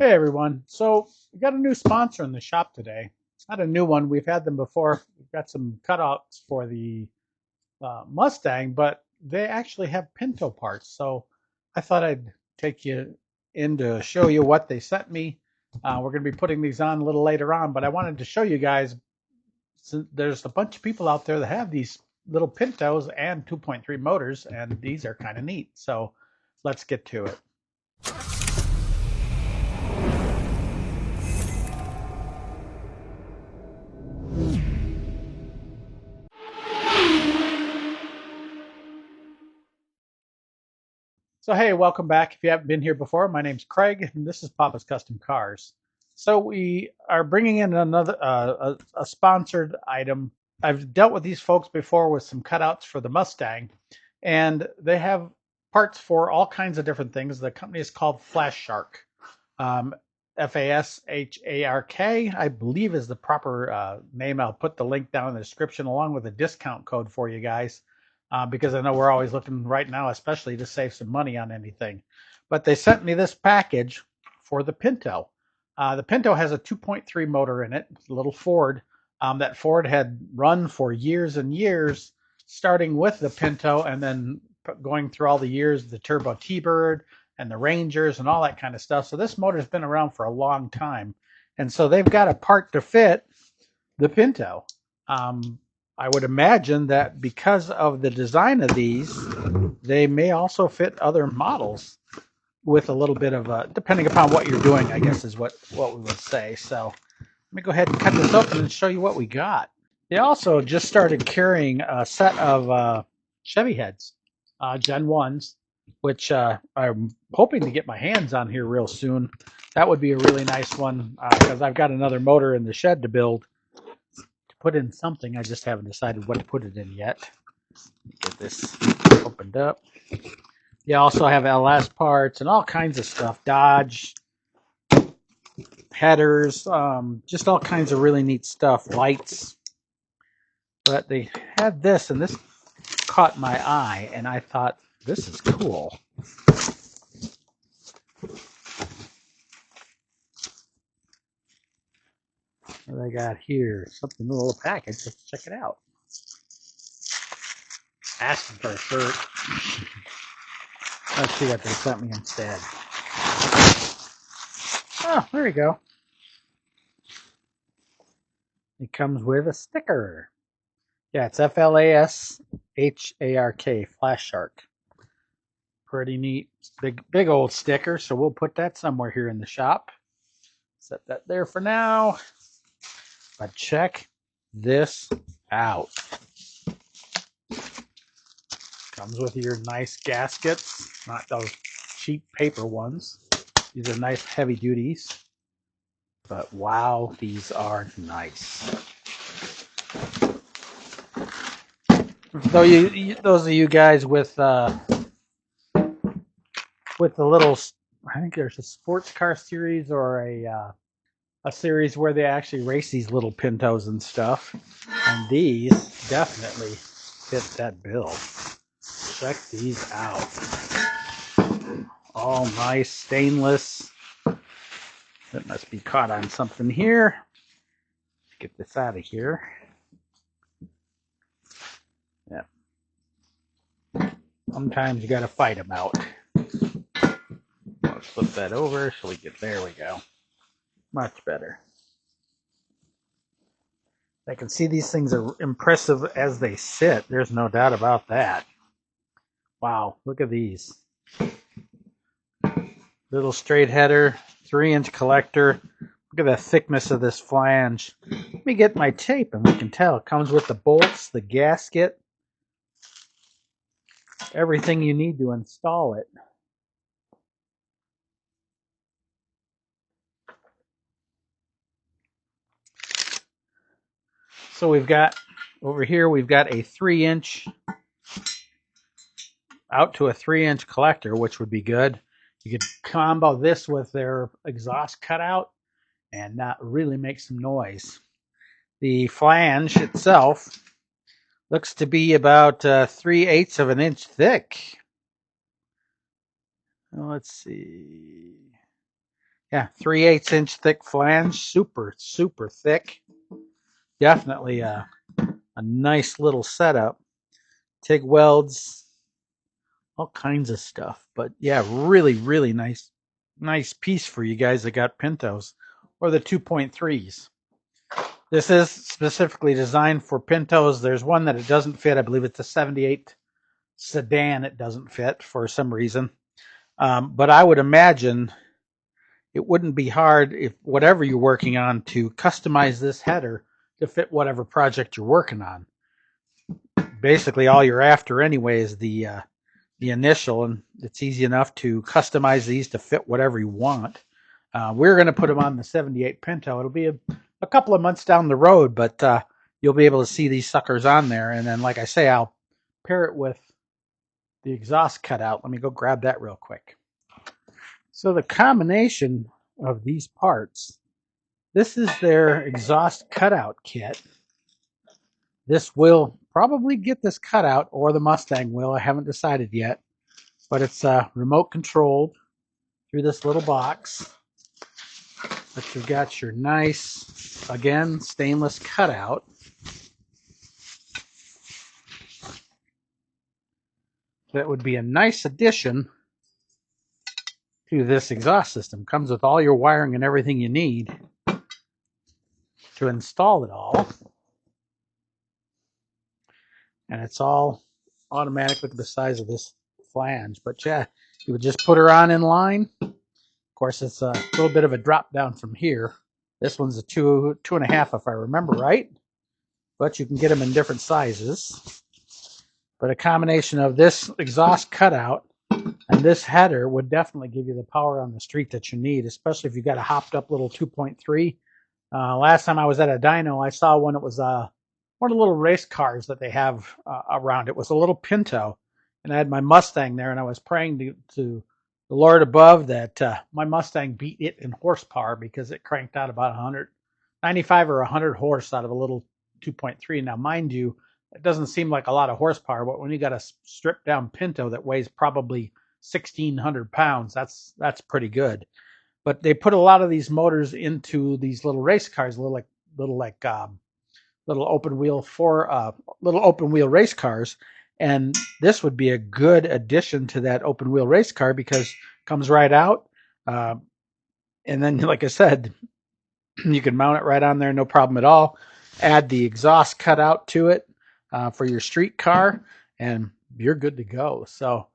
Hey everyone. So we got a new sponsor in the shop today. It's not a new one. We've had them before. We've got some cutouts for the Mustang, but they actually have Pinto parts. So I thought I'd take you in to show you what they sent me. We're going to be putting these on a little later on, but I wanted to show you guys. So there's a bunch of people out there that have these little Pintos and 2.3 motors, and these are kind of neat. So let's get to it. So hey, welcome back. If you haven't been here before, my name's Craig, and this is Papa's Custom Cars. So we are bringing in another a sponsored item. I've dealt with these folks before with some cutouts for the Mustang, and they have parts for all kinds of different things. The company is called Flashark. Um, Fashark, I believe is the proper name. I'll put the link down in the description along with a discount code for you guys because I know we're always looking right now, especially to save some money on anything. But they sent me this package for the Pinto. The Pinto has a 2.3 motor in it, a little Ford that Ford had run for years and years, starting with the Pinto and then going through all the years, the Turbo T-Bird and the Rangers and all that kind of stuff. So this motor's been around for a long time. And so they've got a part to fit the Pinto. I would imagine that because of the design of these, they may also fit other models with a little bit of a, depending upon what you're doing, I guess is what we would say. So let me go ahead and cut this open and show you what we got. They also just started carrying a set of Chevy heads, Gen 1s, which I'm hoping to get my hands on here real soon. That would be a really nice one because I've got another motor in the shed to build to put in something. I just haven't decided what to put it in yet. Get this opened up. You also have LS parts and all kinds of stuff. Dodge, headers, just all kinds of really neat stuff. Lights. But they had this, and this caught my eye, and I thought, this is cool. What do I got here? Something in a little package. Let's check it out. Asking for a shirt. Let's see what they sent me instead. Oh, there you go. It comes with a sticker. Yeah, it's Flashark, Flashark. Pretty neat. Big old sticker, so we'll put that somewhere here in the shop. Set that there for now. But check this out. Comes with your nice gaskets, not those cheap paper ones. These are nice heavy duties. But wow, these are nice. So those of you guys with the little, I think there's a sports car series or a series where they actually race these little Pintos and stuff, and these definitely fit that bill. Check these out. All nice stainless. That must be caught on something here. Let's get this out of here. Yeah. Sometimes you got to fight them out. Let's flip that over so we get, there we go. Much better. I can see these things are impressive as they sit. There's no doubt about that. Wow, look at these. Little straight header, 3-inch collector. Look at the thickness of this flange. Let me get my tape and we can tell. It comes with the bolts, the gasket, everything you need to install it. So we've got, over here, we've got a 3-inch, out to a 3-inch collector, which would be good. You could combo this with their exhaust cutout and not really make some noise. The flange itself looks to be about 3/8 of an inch thick. Let's see. Yeah, 3/8 inch thick flange, super thick. Definitely a nice little setup. TIG welds, all kinds of stuff. But yeah, really nice piece for you guys that got Pintos or the 2.3s. This is specifically designed for Pintos. There's one that it doesn't fit. I believe it's a 78 sedan. It doesn't fit for some reason. But I would imagine it wouldn't be hard, if whatever you're working on, to customize this header to fit whatever project you're working on. Basically, all you're after anyway is the initial, and it's easy enough to customize these to fit whatever you want. We're going to put them on the 78 Pinto. It'll be a couple of months down the road, but you'll be able to see these suckers on there. And then, like I say, I'll pair it with the exhaust cutout. Let me go grab that real quick. So the combination of these parts, this is their exhaust cutout kit. This will probably get this cutout, or the Mustang will. I haven't decided yet. But it's remote controlled through this little box. But you've got your nice, again, stainless cutout. That would be a nice addition to this exhaust system. Comes with all your wiring and everything you need to install it all. And it's all automatic. Look at the size of this flange. But yeah, you would just put her on in line. Of course, it's a little bit of a drop down from here. This one's a 2.5, if I remember right. But you can get them in different sizes. But a combination of this exhaust cutout and this header would definitely give you the power on the street that you need, especially if you got a hopped up little 2.3. Last time I was at a dyno, I saw one. It was one of the little race cars that they have around. It was a little Pinto, and I had my Mustang there, and I was praying to the Lord above that my Mustang beat it in horsepower, because it cranked out about 195 or 100 horse out of a little 2.3. Now, mind you, it doesn't seem like a lot of horsepower, but when you got a stripped down Pinto that weighs probably 1,600 pounds, that's pretty good. But they put a lot of these motors into these little race cars, little open wheel race cars, and this would be a good addition to that open wheel race car, because it comes right out, and then, like I said, you can mount it right on there, no problem at all. Add the exhaust cutout to it for your street car, and you're good to go. So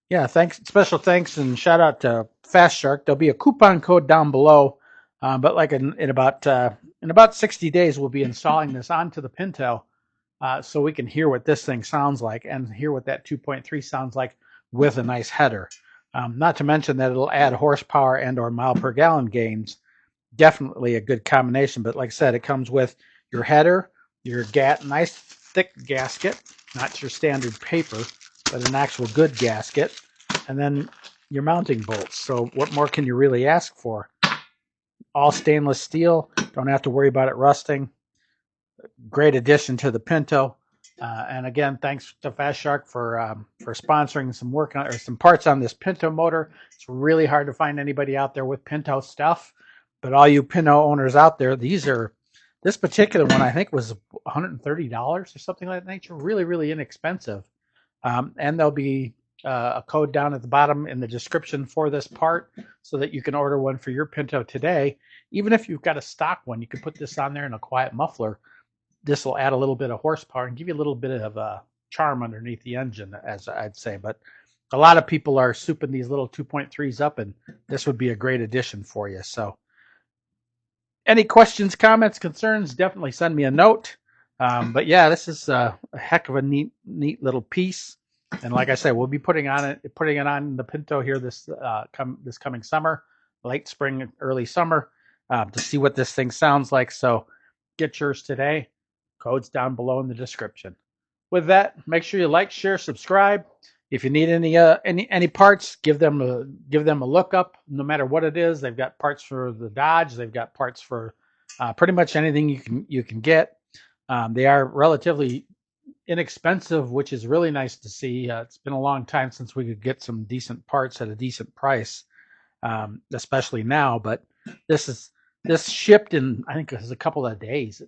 yeah, special thanks and shout out to Flashark. There'll be a coupon code down below, but like in about 60 days, we'll be installing this onto the Pinto, so we can hear what this thing sounds like and hear what that 2.3 sounds like with a nice header. Not to mention that it'll add horsepower and or mile per gallon gains. Definitely a good combination. But like I said, it comes with your header, your nice thick gasket, not your standard paper, but an actual good gasket, and then your mounting bolts. So what more can you really ask for? All stainless steel. Don't have to worry about it rusting. Great addition to the Pinto. And again, thanks to Flashark for sponsoring some work on, or some parts on this Pinto motor. It's really hard to find anybody out there with Pinto stuff. But all you Pinto owners out there, this particular one I think was $130 or something like that nature. Really inexpensive. And there'll be a code down at the bottom in the description for this part, so that you can order one for your Pinto today. Even if you've got a stock one, you can put this on there in a quiet muffler. This will add a little bit of horsepower and give you a little bit of charm underneath the engine, as I'd say. But a lot of people are souping these little 2.3s up, and this would be a great addition for you. So any questions, comments, concerns, definitely send me a note. But yeah, this is a heck of a neat little piece. And like I said, we'll be putting it on the Pinto here this coming summer, late spring, early summer, to see what this thing sounds like. So get yours today. Code's down below in the description. With that, make sure you like, share, subscribe. If you need any parts, give them a look up. No matter what it is, they've got parts for the Dodge. They've got parts for pretty much anything you can get. They are relatively inexpensive, which is really nice to see. It's been a long time since we could get some decent parts at a decent price, especially now. But This shipped in, I think it was a couple of days.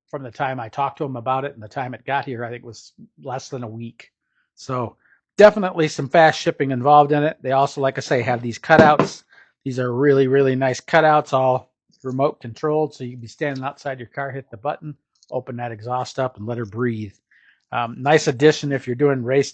From the time I talked to them about it and the time it got here, I think it was less than a week. So definitely some fast shipping involved in it. They also, like I say, have these cutouts. These are really, really nice cutouts, all remote controlled. So you can be standing outside your car, hit the button, open that exhaust up and let her breathe. Nice addition if you're doing race,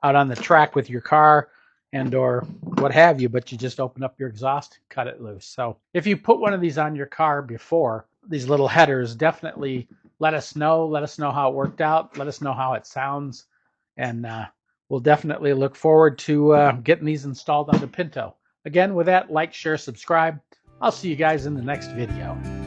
out on the track with your car and or what have you, but you just open up your exhaust, cut it loose. So if you put one of these on your car before, these little headers, definitely let us know. Let us know how it worked out. Let us know how it sounds. And we'll definitely look forward to getting these installed on the Pinto. Again, with that, like, share, subscribe. I'll see you guys in the next video.